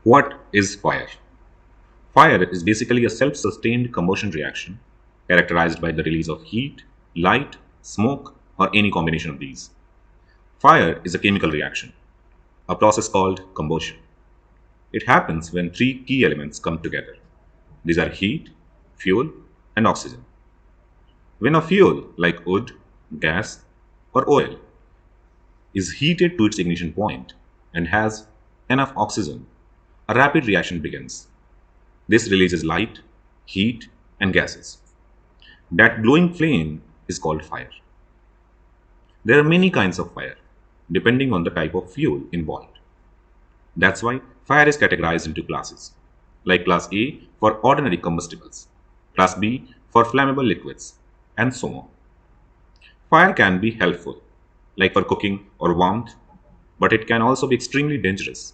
What is fire? Fire is basically a self sustained combustion reaction characterized by the release of heat, light, smoke, or any combination of these. Fire is a chemical reaction, a process called combustion. It happens when three key elements come together. These are heat, fuel, and oxygen. When a fuel like wood, gas, or oil is heated to its ignition point and has enough oxygen, a rapid reaction begins. This releases light, heat, and gases. That glowing flame is called fire. There are many kinds of fire, depending on the type of fuel involved. That's why fire is categorized into classes, like Class A for ordinary combustibles, Class B for flammable liquids, and so on. Fire can be helpful, like for cooking or warmth, but it can also be extremely dangerous.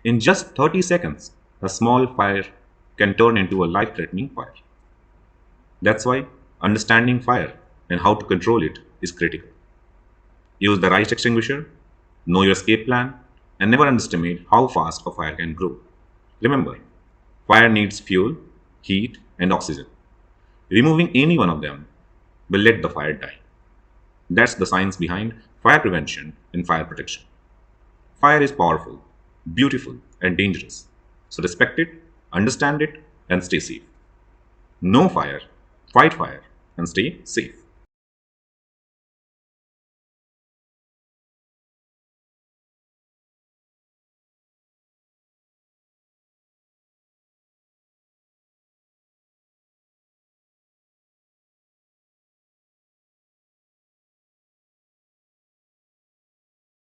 In just 30 seconds, a small fire can turn into a life threatening fire. That's why understanding fire and how to control it is critical. Use the right extinguisher, know your escape plan, and never underestimate how fast a fire can grow. Remember, fire needs fuel, heat, and oxygen. Removing any one of them will let the fire die. That's the science behind fire prevention and fire protection. Fire is powerful, beautiful, and dangerous. So respect it, understand it, and stay safe. Know fire, fight fire, and stay safe.